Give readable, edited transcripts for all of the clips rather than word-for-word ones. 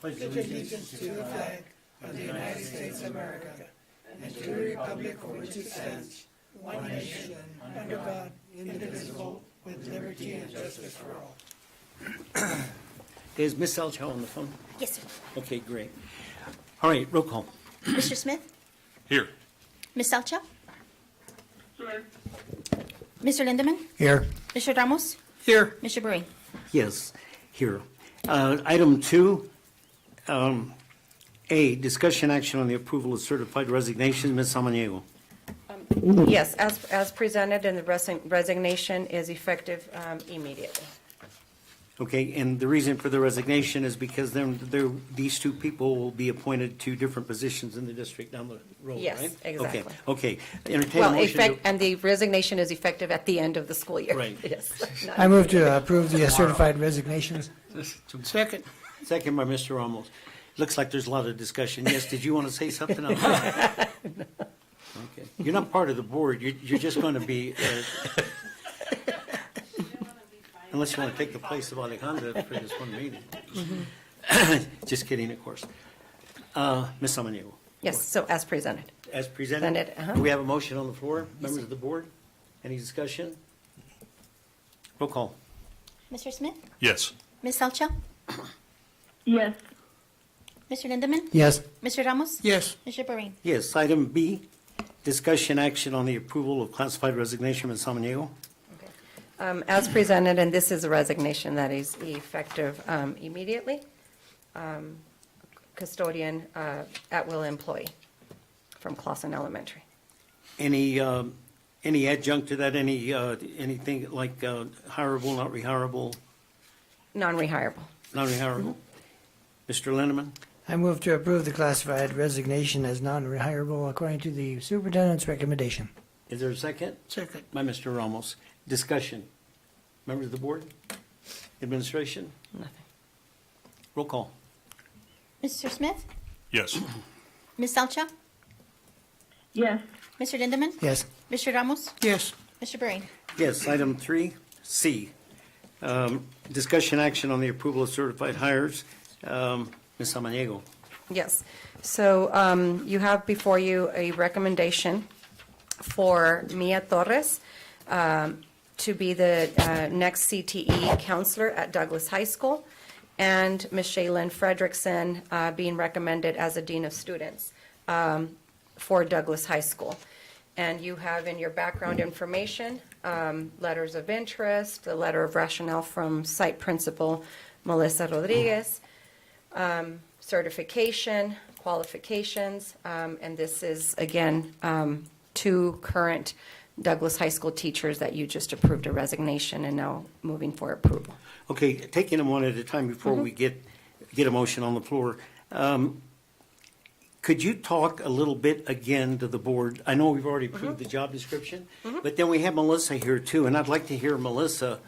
pledge allegiance to the flag of the United States of America and to the republic for which it stands, one nation, under God, indivisible, with liberty and justice for all. Is Ms. Salchow on the phone? Yes, sir. Okay, great. All right, roll call. Mr. Smith? Here. Ms. Salcha? Mr. Lindemann? Here. Mr. Ramos? Here. Mr. Bray? Yes, here. Item 2, A, discussion action on the approval of certified resignation. Ms. Samaniego. Yes, as presented, and the resignation is effective immediately. Okay, and the reason for the resignation is because these two people will be appointed to different positions in the district down the road, right? Yes, exactly. Okay. Entertain a Well, motion and the resignation is effective at the end of the school year. Right. Yes. I move to approve the certified resignations. Second. Second by Mr. Ramos. Looks like there's a lot of discussion. Yes, did you want to say something on that? Okay. You're not part of the board. You're just going to be, unless you want to take the place of Alejandra for this one meeting. Just kidding, of course. Ms. Samaniego. Yes, so as presented. As presented? Presented, Do we have a motion on the floor? Members of the board? Any discussion? Roll call. Mr. Smith? Yes. Ms. Salcha? Yes. Mr. Lindemann? Yes. Mr. Ramos? Yes. Mr. Bray? Yes, item B, discussion action on the approval of classified resignation. Ms. Samaniego. As presented, and this is a resignation that is effective immediately. Custodian at-will employee from Clawson Elementary. Any adjunct to that? Anything like hireable, not rehirable, Non-rehirable. non-rehirable? Mr. Lindeman. I move to approve the classified resignation as non-rehirable according to the superintendent's recommendation. Is there a second? Second. By Mr. Ramos. Discussion. Members of the board? Administration? Nothing. Roll call. Mr. Smith? Yes. Ms. Salcha? Yes. Mr. Lindemann? Yes. Mr. Ramos? Yes. Mr. Bray? Yes, item 3C, discussion action on the approval of certified hires. Ms. Samaniego. Yes. So you have before you a recommendation for Mia Torres to be the next CTE counselor at Douglas High School, and Ms. Shaylin Fredrickson being recommended as a dean of students for Douglas High School. And you have in your background information letters of interest, the letter of rationale from site principal Melissa Rodriguez, certification, qualifications, and this is, again, two current Douglas High School teachers that you just approved a resignation and now moving for approval. Okay, taking them one at a time before we get a motion on the floor. Could you talk a little bit again to the board? I know we've already approved the job description, but then we have Melissa here too, and I'd like to hear Melissa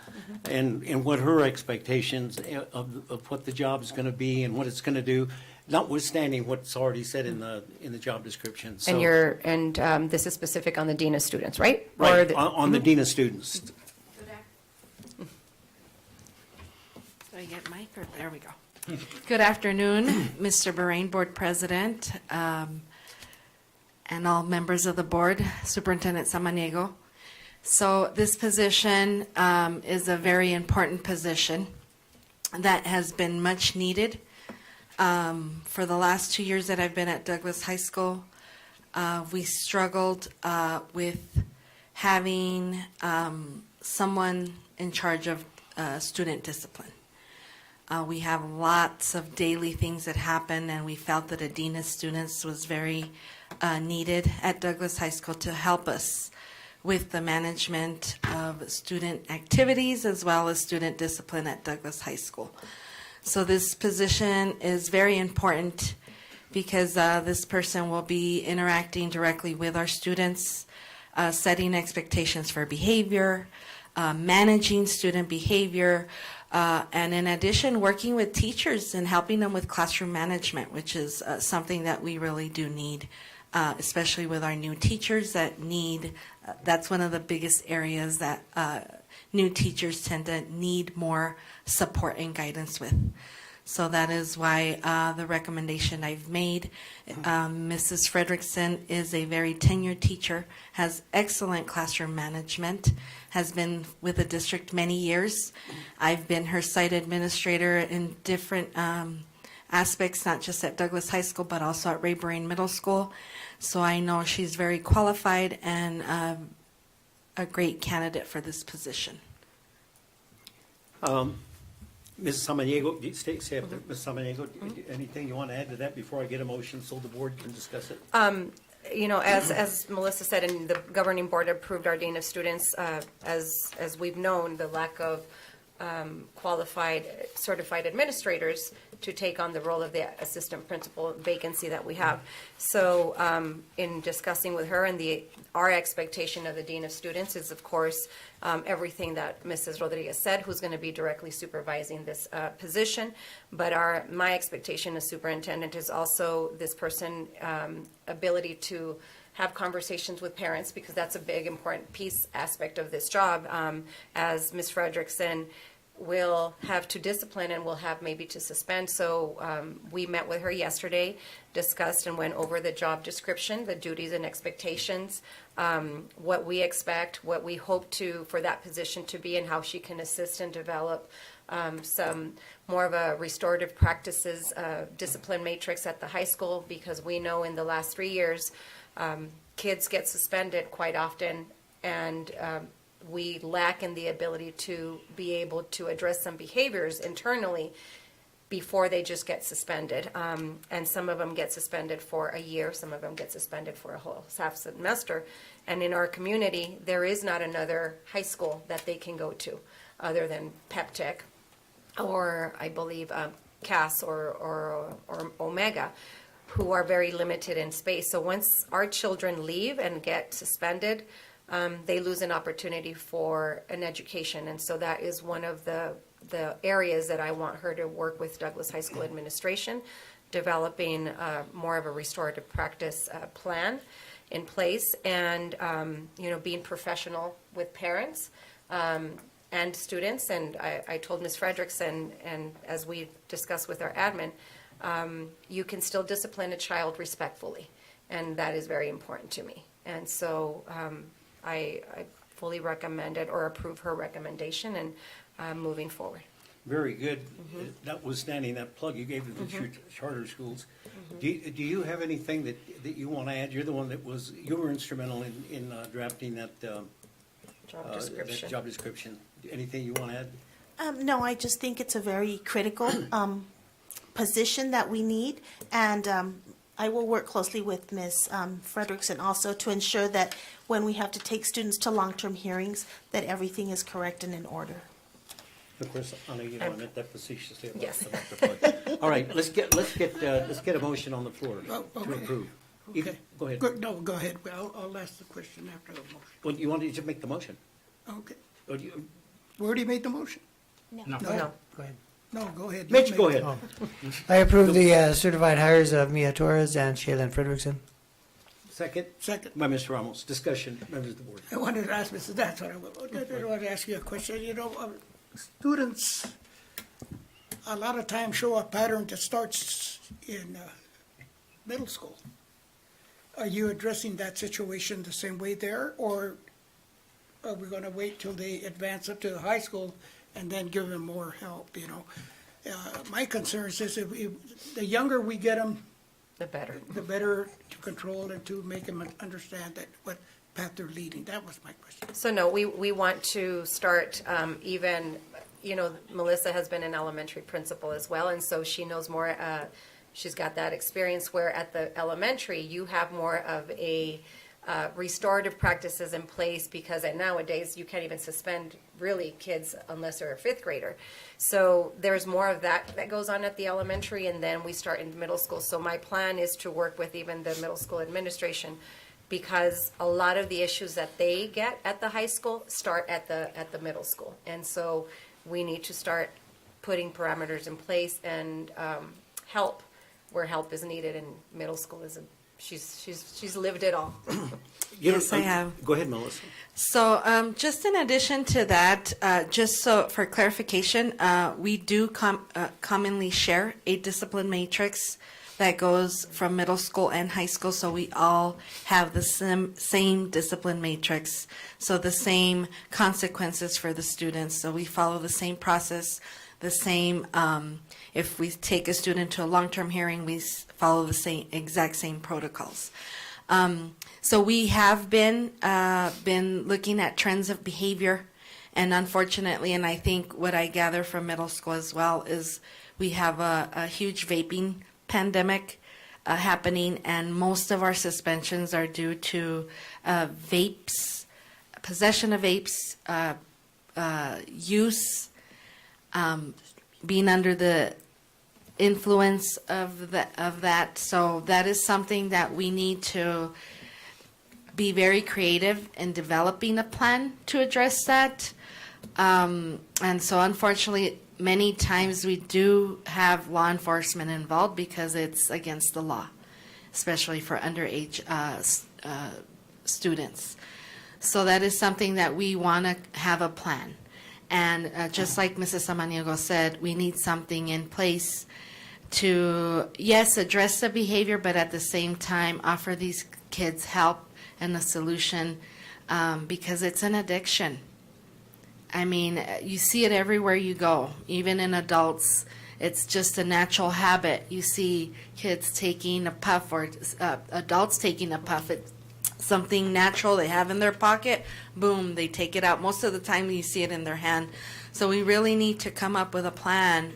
and what her expectations of what the job is going to be and what it's going to do, notwithstanding what's already said in the job description. So, And this is specific on the dean of students, right? right, Or on the dean of students. Do I get mic or, there we go. Good afternoon, Mr. Bahrain, Board President, and all members of the board, Superintendent Samaniego. So this position is a very important position that has been much needed. For the last 2 years that I've been at Douglas High School, we struggled with having someone in charge of student discipline. We have lots of daily things that happen, and we felt that a dean of students was very needed at Douglas High School to help us with the management of student activities as well as student discipline at Douglas High School. So this position is very important because this person will be interacting directly with our students, setting expectations for behavior, managing student behavior, and in addition, working with teachers and helping them with classroom management, which is something that we really do need, especially with our new teachers that need, that's one of the biggest areas that new teachers tend to need more support and guidance with. So that is why the recommendation I've made. Mrs. Fredrickson is a very tenured teacher, has excellent classroom management, has been with the district many years. I've been her site administrator in different aspects, not just at Douglas High School, but also at Rayburn Middle School. So I know she's very qualified and a great candidate for this position. Mrs. Samaniego, Ms. Samaniego, anything you want to add to that before I get a motion so the board can discuss it? You know, as Melissa said, and the governing board approved our dean of students, as we've known, the lack of qualified certified administrators to take on the role of the assistant principal vacancy that we have. So in discussing with her, and our expectation of the dean of students is, of course, everything that Mrs. Rodriguez said, who's going to be directly supervising this position. But my expectation as superintendent is also this person ability to have conversations with parents, because that's a big, important aspect of this job. As Ms. Fredrickson will have to discipline and will have maybe to suspend. So we met with her yesterday, discussed and went over the job description, the duties and expectations, what we expect, what we hope for that position to be, and how she can assist and develop some more of a restorative practices discipline matrix at the high school, because we know in the last 3 years, kids get suspended quite often, and we lack in the ability to be able to address some behaviors internally before they just get suspended. And some of them get suspended for a year, some of them get suspended for a whole half semester. And in our community, there is not another high school that they can go to other than Pep Tech, or I believe CAS or Omega, who are very limited in space. So once our children leave and get suspended, they lose an opportunity for an education. And so that is one of the areas that I want her to work with Douglas High School administration, developing more of a restorative practice plan in place, and being professional with parents and students. And I told Ms. Fredrickson, and as we discussed with our admin, you can still discipline a child respectfully, and that is very important to me. And so I fully recommend it or approve her recommendation and moving forward. Very good. Notwithstanding that plug you gave to the charter schools, do you have anything that you want to add? You're the one you were instrumental in drafting that Job description. that job description. Anything you want to add? No, I just think it's a very critical position that we need, and I will work closely with Ms. Fredrickson also to ensure that when we have to take students to long-term hearings, that everything is correct and in order. Of course, Anna, I meant that facetiously about, Yes. about the plug. All right, let's get a motion on the floor to approve. Okay. Go ahead. No, go ahead. I'll ask the question after the motion. Well, you wanted to make the motion? Okay. Or do you- We already made the motion? No. Go ahead. No, go ahead. You Mitch, make go it. ahead. I approve the certified hires of Mia Torres and Shaylin Fredrickson. Second? Second. By Mr. Ramos. Discussion, members of the board. I wanted to ask Mrs. That's what I wanted to ask you a question. Students a lot of times show a pattern that starts in middle school. Are you addressing that situation the same way there, or are we going to wait till they advance up to the high school and then give them more help? My concern is if the younger we get them, The better. the better to control and to make them understand that what path they're leading. That was my question. So no, we want to start Melissa has been an elementary principal as well, and so she knows more. She's got that experience where at the elementary, you have more of a restorative practices in place, because nowadays you can't even suspend really kids unless they're a fifth grader. So there's more of that goes on at the elementary, and then we start in middle school. So my plan is to work with even the middle school administration, because a lot of the issues that they get at the high school start at the middle school. And so we need to start putting parameters in place and help where help is needed, and middle school is a She's lived it all. Yes, I have. Go ahead, Melissa. So, just in addition to that, just so for clarification, we do commonly share a discipline matrix that goes from middle school and high school, so we all have the same discipline matrix, so the same consequences for the students. So we follow the same process, the same. If we take a student to a long-term hearing, we follow the exact same protocols. So we have been looking at trends of behavior, and unfortunately, and I think what I gather from middle school as well is we have a huge vaping pandemic happening, and most of our suspensions are due to vapes, possession of vapes, use, being under the influence of that. So that is something that we need to be very creative in developing a plan to address that. And so unfortunately, many times we do have law enforcement involved because it's against the law, especially for underage students. So that is something that we want to have a plan. And just like Mrs. Samaniego said, we need something in place to, yes, address the behavior, but at the same time offer these kids help and a solution, because it's an addiction. I mean, you see it everywhere you go, even in adults. It's just a natural habit. You see kids taking a puff, or adults taking a puff. It's something natural they have in their pocket. Boom, they take it out. Most of the time you see it in their hand. So we really need to come up with a plan,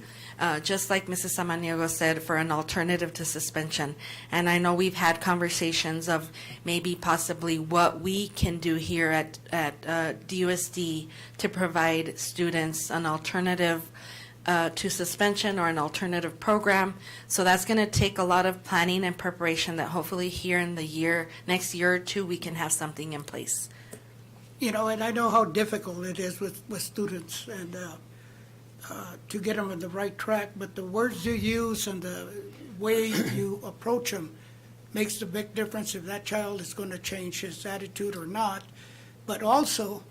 just like Mrs. Samaniego said, for an alternative to suspension. And I know we've had conversations of maybe possibly what we can do here at DUSD to provide students an alternative to suspension or an alternative program. So that's going to take a lot of planning and preparation that hopefully here in the next year or two, we can have something in place. You know, and I know how difficult it is with students and to get them on the right track, but the words you use and the way you approach them makes a big difference if that child is going to change his attitude or not. But also,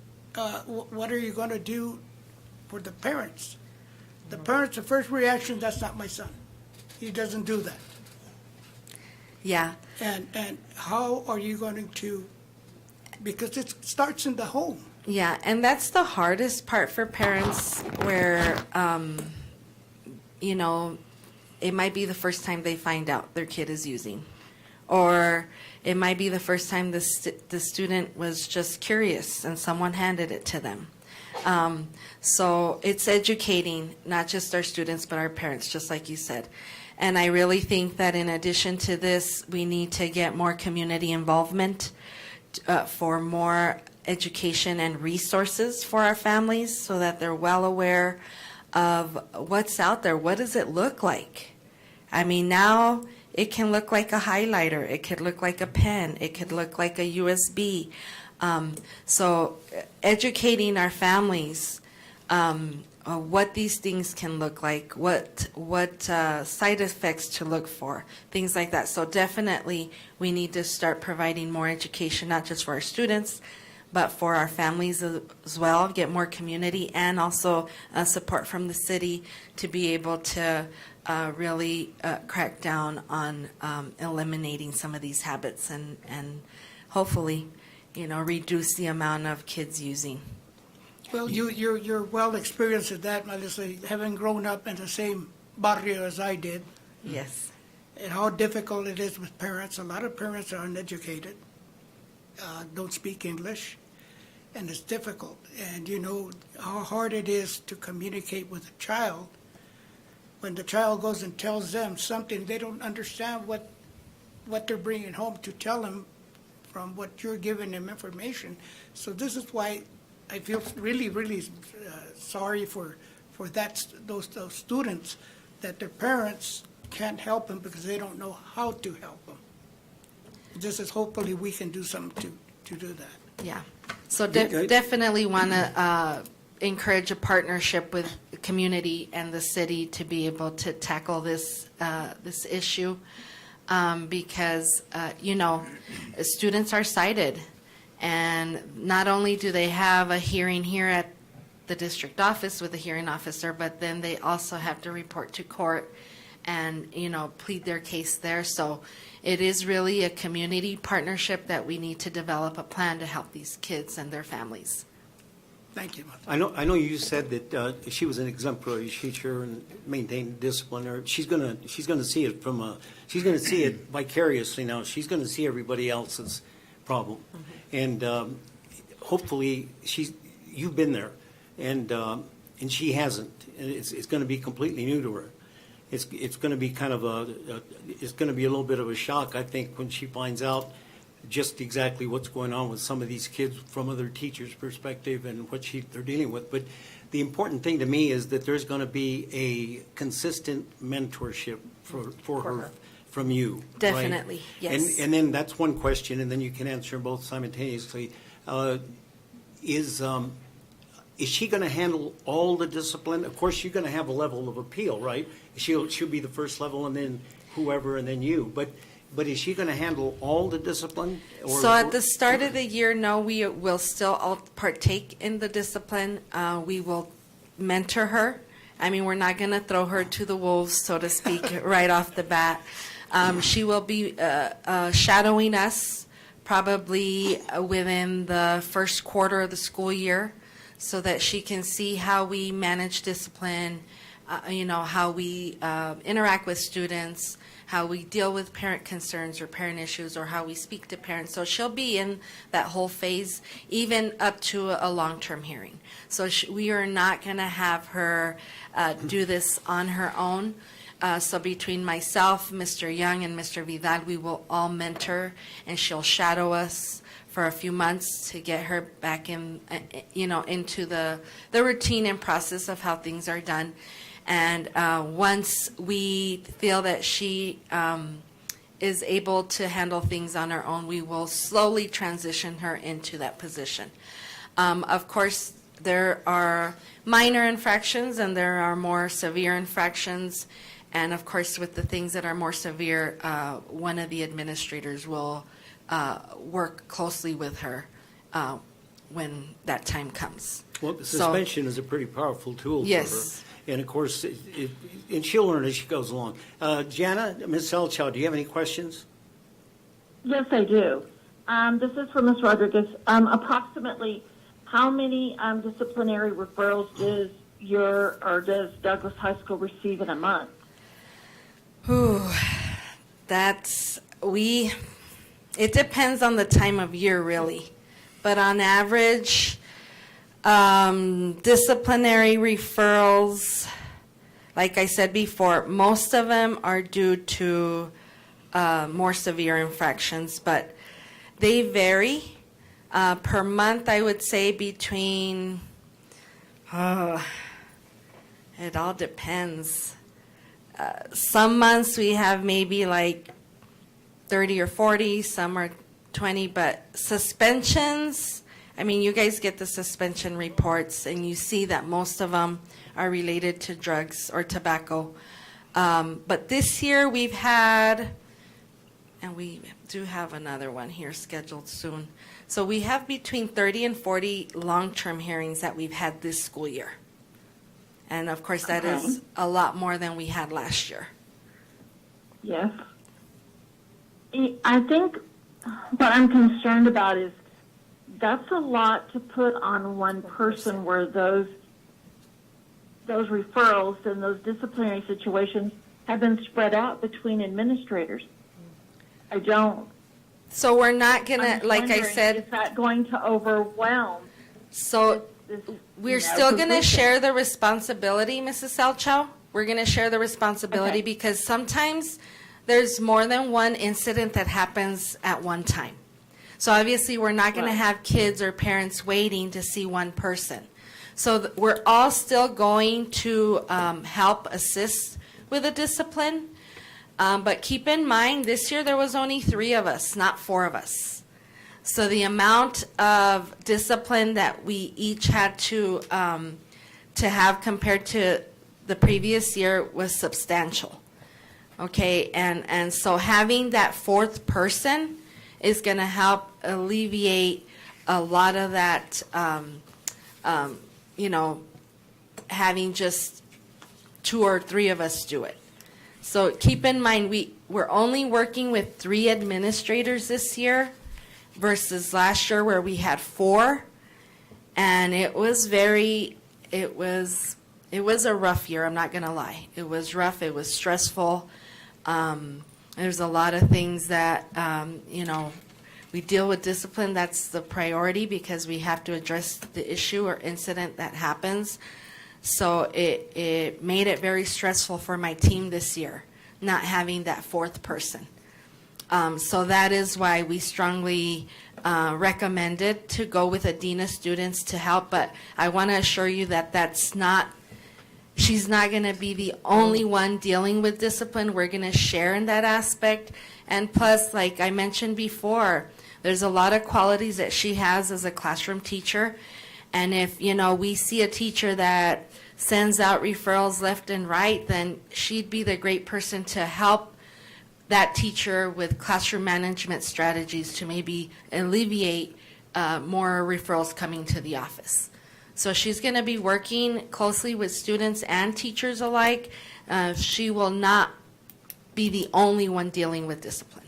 what are you going to do for the parents? The parents, the first reaction, that's not my son. He doesn't do that. Yeah. And how are you going to, because it starts in the home. Yeah, and that's the hardest part for parents where, you know, it might be the first time they find out their kid is using. Or it might be the first time the student was just curious and someone handed it to them. So it's educating not just our students but our parents, just like you said. And I really think that in addition to this, we need to get more community involvement for more education and resources for our families so that they're well aware of what's out there. What does it look like? I mean, now it can look like a highlighter. It could look like a pen. It could look like a USB. So educating our families what these things can look like, what side effects to look for, things like that. So definitely we need to start providing more education, not just for our students, but for our families as well, get more community and also support from the city to be able to really crack down on eliminating some of these habits and hopefully, you know, reduce the amount of kids using. Well, you're well experienced at that, Melissa, having grown up in the same barrio as I did, Yes. and how difficult it is with parents. A lot of parents are uneducated, don't speak English, and it's difficult. And you know how hard it is to communicate with a child when the child goes and tells them something. They don't understand what they're bringing home to tell them from what you're giving them information. So this is why I feel really, really sorry for those students, that their parents can't help them because they don't know how to help them. This is hopefully we can do something to do that. Yeah. So Okay. definitely want to encourage a partnership with the community and the city to be able to tackle this issue. because, students are cited. And not only do they have a hearing here at the district office with a hearing officer, but then they also have to report to court and, plead their case there. So it is really a community partnership that we need to develop a plan to help these kids and their families. Thank you. I know you said that she was an exemplary teacher and maintained discipline. Or she's gonna see it she's gonna see it vicariously now. She's gonna see everybody else's problem, and hopefully you've been there, and she hasn't. And it's going to be completely new to her. It's going to be kind of it's going to be a little bit of a shock, I think, when she finds out just exactly what's going on with some of these kids from other teachers' perspective and what they're dealing with. But the important thing to me is that there's going to be a consistent mentorship for her from you. Definitely, right? yes. And then that's one question, and then you can answer both simultaneously. Is she going to handle all the discipline? Of course, you're going to have a level of appeal, right? She'll be the first level, and then whoever, and then you. But is she going to handle all the discipline? So at the start of the year, no, we will still all partake in the discipline. We will mentor her. I mean, we're not going to throw her to the wolves, so to speak, right off the bat. She will be shadowing us probably within the first quarter of the school year so that she can see how we manage discipline, how we interact with students, how we deal with parent concerns or parent issues, or how we speak to parents. So she'll be in that whole phase, even up to a long-term hearing. So we are not going to have her do this on her own. So between myself, Mr. Young, and Mr. Vidal, we will all mentor, and she'll shadow us for a few months to get her back in, into the routine and process of how things are done. And once we feel that she is able to handle things on her own, we will slowly transition her into that position. Of course, there are minor infractions and there are more severe infractions. And of course, with the things that are more severe, one of the administrators will work closely with her when that time comes. Well, the suspension is a pretty powerful tool for Yes. her. And of course, and she'll learn as she goes along. Jana, Ms. Selchow, do you have any questions? Yes, I do. This is for Ms. Rodriguez. Approximately how many disciplinary referrals does Douglas High School receive in a month? It depends on the time of year, really. But on average, disciplinary referrals, like I said before, most of them are due to more severe infractions, but they vary. Per month, I would say between, it all depends. Some months we have maybe like 30 or 40, some are 20, but suspensions, I mean, you guys get the suspension reports, and you see that most of them are related to drugs or tobacco. But this year we've had, and we do have another one here scheduled soon. So we have between 30 and 40 long-term hearings that we've had this school year. And of course, that is a lot more than we had last year. Yes. I think what I'm concerned about is that's a lot to put on one person, where those referrals and those disciplinary situations have been spread out between administrators. I don't. So we're not going I'm to, like I wondering, said, is that going to overwhelm? so we're still going to share the responsibility, Mrs. Selchow. We're going to share the responsibility because sometimes there's more than one incident that happens at one time. So obviously, we're not going to have kids or parents waiting to see one person. So we're all still going to help assist with the discipline. But keep in mind, this year there was only 3 of us, not 4 of us. So the amount of discipline that we each had to have compared to the previous year was substantial. Okay, and so having that fourth person is going to help alleviate a lot of that, having just 2 or 3 of us do it. So keep in mind, we're only working with 3 administrators this year versus last year where we had 4. And it was a rough year, I'm not going to lie. It was rough, it was stressful. There's a lot of things that, we deal with discipline. That's the priority because we have to address the issue or incident that happens. So it made it very stressful for my team this year, not having that fourth person. So that is why we strongly recommended to go with a dean of students to help. But I want to assure you that she's not going to be the only one dealing with discipline. We're going to share in that aspect. And plus, like I mentioned before, there's a lot of qualities that she has as a classroom teacher. And if, we see a teacher that sends out referrals left and right, then she'd be the great person to help that teacher with classroom management strategies to maybe alleviate more referrals coming to the office. So she's going to be working closely with students and teachers alike. She will not be the only one dealing with discipline.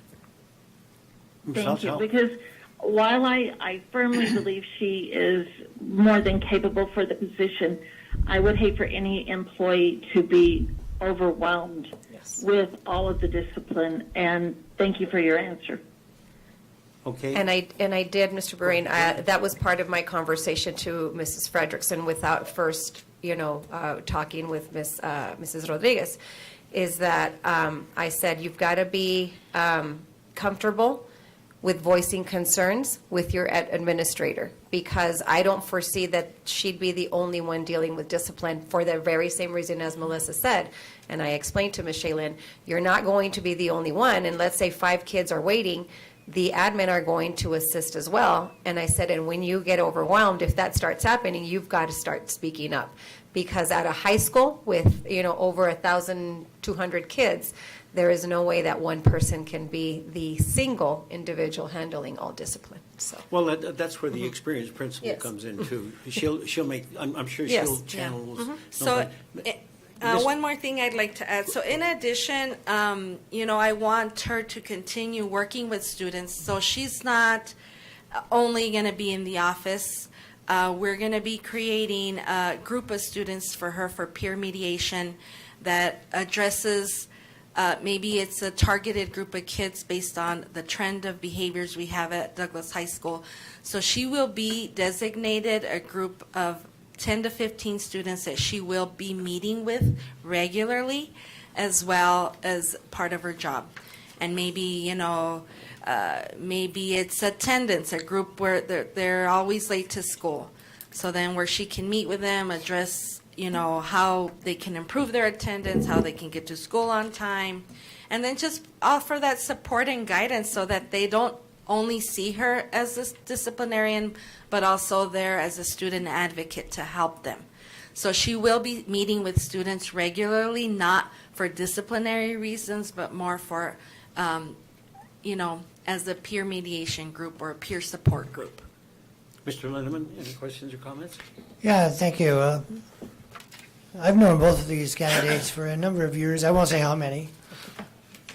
Thank you. Because while I firmly believe she is more than capable for the position, I would hate for any employee to be overwhelmed with all of the discipline. And thank you for your answer. Okay. And I did, Mr. Burain, that was part of my conversation to Mrs. Fredrickson without first, talking with Mrs. Rodriguez, is that I said, you've got to be comfortable with voicing concerns with your administrator, because I don't foresee that she'd be the only one dealing with discipline for the very same reason as Melissa said. And I explained to Ms. Shaylin, you're not going to be the only one, and let's say 5 kids are waiting, the admin are going to assist as well. And I said, and when you get overwhelmed, if that starts happening, you've got to start speaking up. Because at a high school with, over 1,200 kids, there is no way that one person can be the single individual handling all discipline. So. Well, that's where the experienced principal Yes. comes in too. She'll make, I'm sure Yes. she'll channel. So one more thing I'd like to add. So in addition, I want her to continue working with students. So she's not only going to be in the office. We're going to be creating a group of students for her for peer mediation that addresses maybe it's a targeted group of kids based on the trend of behaviors we have at Douglas High School. So she will be designated a group of 10 to 15 students that she will be meeting with regularly as well as part of her job. And maybe, maybe it's attendance, a group where they're always late to school. So then where she can meet with them, address how they can improve their attendance, how they can get to school on time, and then just offer that support and guidance so that they don't only see her as a disciplinarian, but also there as a student advocate to help them. So she will be meeting with students regularly, not for disciplinary reasons, but more for, as a peer mediation group or a peer support group. Mr. Lindeman, any questions or comments? Yeah, thank you. I've known both of these candidates for a number of years. I won't say how many,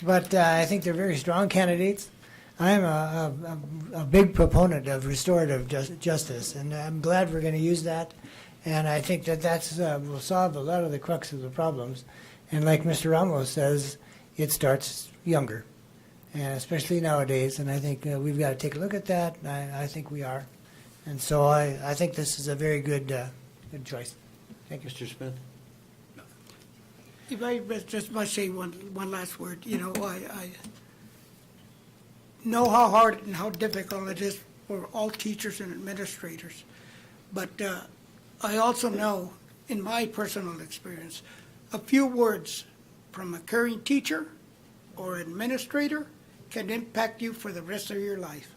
but I think they're very strong candidates. I'm a big proponent of restorative justice, and I'm glad we're going to use that. And I think that will solve a lot of the crux of the problems. And like Mr. Ramos says, it starts younger, and especially nowadays. And I think we've got to take a look at that. I think we are. And so I think this is a very good choice. Thank you. Mr. Smith? If I just must say one last word, I know how hard and how difficult it is for all teachers and administrators. But I also know, in my personal experience, a few words from a caring teacher or administrator can impact you for the rest of your life.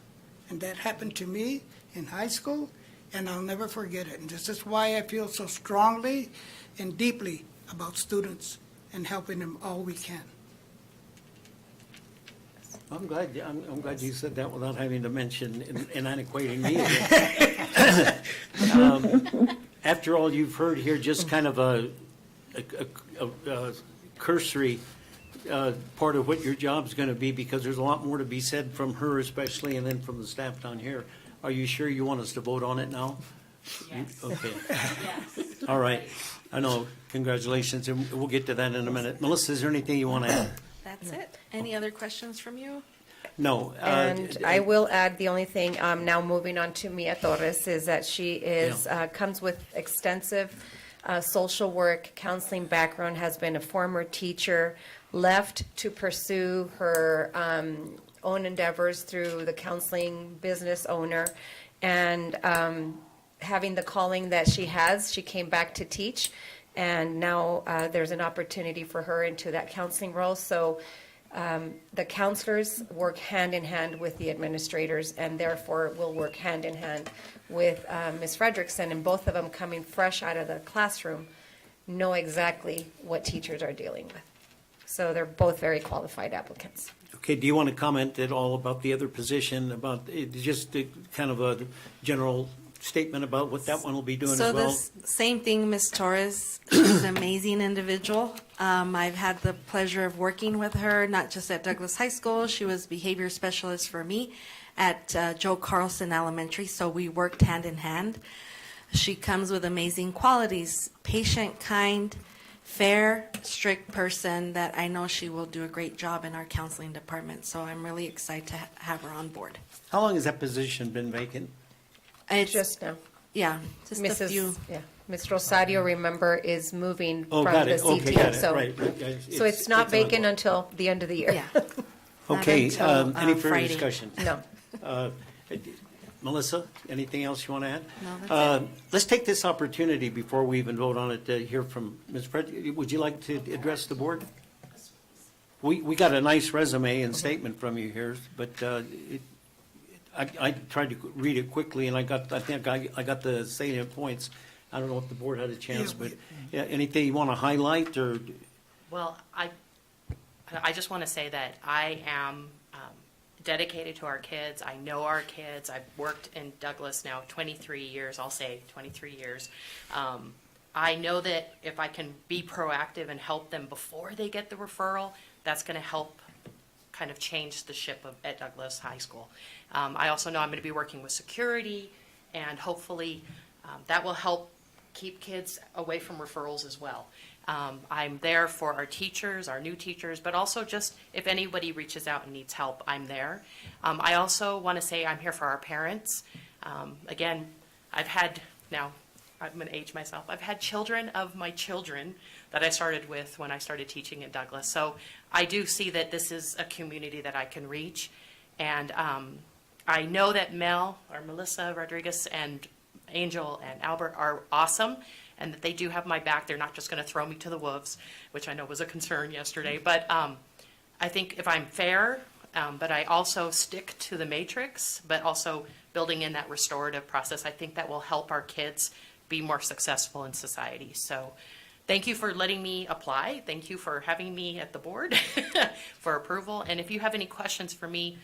And that happened to me in high school, and I'll never forget it. And this is why I feel so strongly and deeply about students and helping them all we can. I'm glad you said that without having to mention and unequating me. After all you've heard here, just kind of a cursory part of what your job's going to be, because there's a lot more to be said from her especially, and then from the staff down here. Are you sure you want us to vote on it now? Yes. Okay. Yes. All right. I know. Congratulations, and we'll get to that in a minute. Melissa, is there anything you want to add? That's it. Any other questions from you? No. And I will add the only thing, now moving on to Mia Torres, is that she is, comes with extensive social work, counseling background, has been a former teacher, left to pursue her own endeavors through the counseling business owner, and having the calling that she has, she came back to teach, and now there's an opportunity for her into that counseling role. So the counselors work hand in hand with the administrators, and therefore will work hand in hand with Ms. Fredrickson, and both of them coming fresh out of the classroom know exactly what teachers are dealing with. So they're both very qualified applicants. Okay, do you want to comment at all about the other position, about just kind of a general statement about what that one will be doing as So well? this same thing, Ms. Torres, she's an amazing individual. I've had the pleasure of working with her, not just at Douglas High School. She was behavior specialist for me at Joe Carlson Elementary, so we worked hand in hand. She comes with amazing qualities, patient, kind, fair, strict person that I know she will do a great job in our counseling department. So I'm really excited to have her on board. How long has that position been vacant? It's Just now. yeah, just a few. Mrs. Yeah, Ms. Rosario, remember, is moving Oh, from got the it. Okay, CTO. got it. So, Right. so it's not on vacant hold. until the end of the year. Yeah. Not Okay, until, any further Friday. discussion? No. Melissa, anything else you want to add? No, that's it. Let's take this opportunity before we even vote on it to hear from Ms. Fred. Would you like to address the board? We got a nice resume and statement from you here, but I tried to read it quickly, and I think I got the salient points. I don't know if the board had a chance, but anything you want to highlight, or? Well, I just want to say that I am dedicated to our kids. I know our kids. I've worked in Douglas now 23 years. I'll say 23 years. I know that if I can be proactive and help them before they get the referral, that's going to help kind of change the ship at Douglas High School. I also know I'm going to be working with security, and hopefully that will help keep kids away from referrals as well. I'm there for our teachers, our new teachers, but also just if anybody reaches out and needs help, I'm there. I also want to say I'm here for our parents. Again, I've had, now I'm going to age myself, I've had children of my children that I started with when I started teaching at Douglas. So I do see that this is a community that I can reach. And I know that Mel, or Melissa Rodriguez, and Angel and Albert are awesome, and that they do have my back. They're not just going to throw me to the wolves, which I know was a concern yesterday. But I think if I'm fair, but I also stick to the matrix, but also building in that restorative process, I think that will help our kids be more successful in society. So thank you for letting me apply. Thank you for having me at the board for approval. And if you have any questions for me,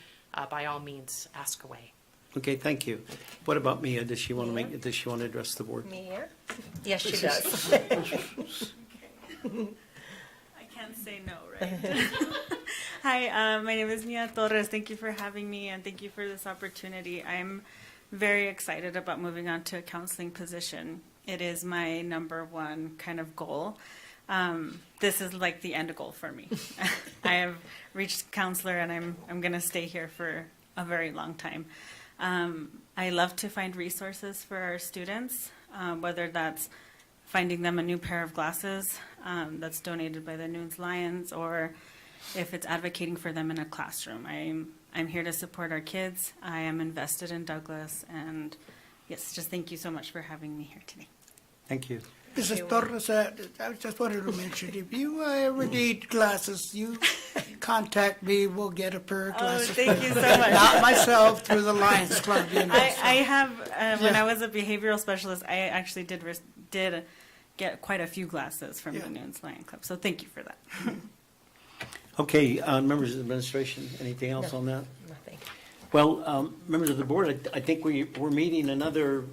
by all means, ask away. Okay, thank you. What about Mia? Does she want to address the board? Mia? Yes, she does. I can't say no, right? Hi, my name is Mia Torres. Thank you for having me, and thank you for this opportunity. I'm very excited about moving on to a counseling position. It is my number one kind of goal. This is like the end goal for me. I have reached counselor, and I'm going to stay here for a very long time. I love to find resources for our students, whether that's finding them a new pair of glasses that's donated by the Nunes Lions, or if it's advocating for them in a classroom. I'm here to support our kids. I am invested in Douglas, and yes, just thank you so much for having me here today. Thank you. Mrs. Torres, I just wanted to mention, if you ever need glasses, you contact me, we'll get a pair of Oh, glasses. thank you so much. Not myself, through the Lions Club, you know. I have, when Yeah. I was a behavioral specialist, I actually did get quite a few glasses from Yeah. the Nunes Lion Club. So thank you for that. Okay, members of the administration, anything else No. on that? Nothing. Well, members of the board, I think we're meeting another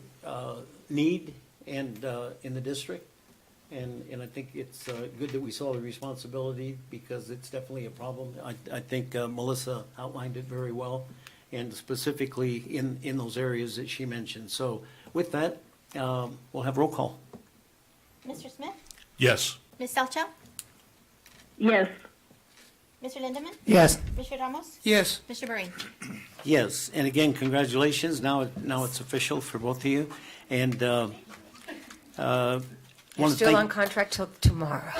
need and in the district. And I think it's good that we saw the responsibility because it's definitely a problem. I think Melissa outlined it very well and specifically in those areas that she mentioned. So with that, we'll have roll call. Mr. Smith? Yes. Ms. Salcha? Yes. Mr. Lindemann? Yes. Mr. Ramos? Yes, Mr. Bahrain? Yes, and again, congratulations. Now it's official for both of you. And You're want to still on thank, contract till tomorrow.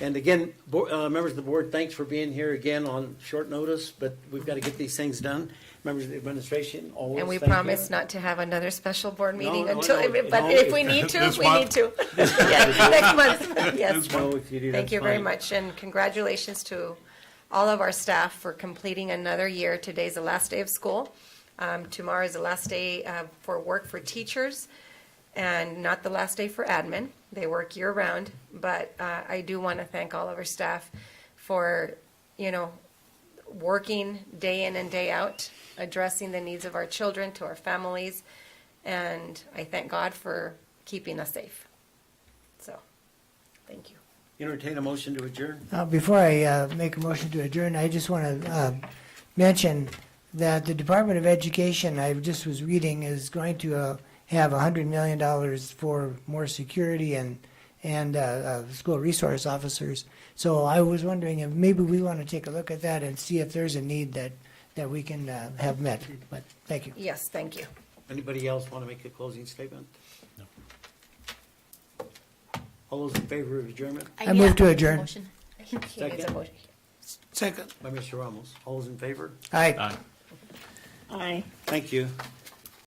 and again, members of the board, thanks for being here again on short notice, but we've got to get these things done. Members of the administration, always And we thank you. promise not to have another special board meeting no, until, no, but no. if we need to, This we month? need to. Yeah, next month, yes. No, if you do, Thank that's you very fine. much, and congratulations to all of our staff for completing another year. Today's the last day of school. Tomorrow is the last day for work for teachers, and not the last day for admin. They work year-round, but I do want to thank all of our staff for, working day in and day out, addressing the needs of our children, to our families, and I thank God for keeping us safe. So, thank you. Entertain a motion to adjourn. Before I make a motion to adjourn, I just want to mention that the Department of Education, I just was reading, is going to have $100 million for more security and school resource officers. So I was wondering if maybe we want to take a look at that and see if there's a need that we can have met. But thank you. Yes, thank you. Anybody else want to make a closing statement? No. All those in favor of adjournment? I move to adjourn. Motion. He needs a Second. motion. second. By Mr. Ramos. All those in favor? Aye. Aye. Aye. Thank you.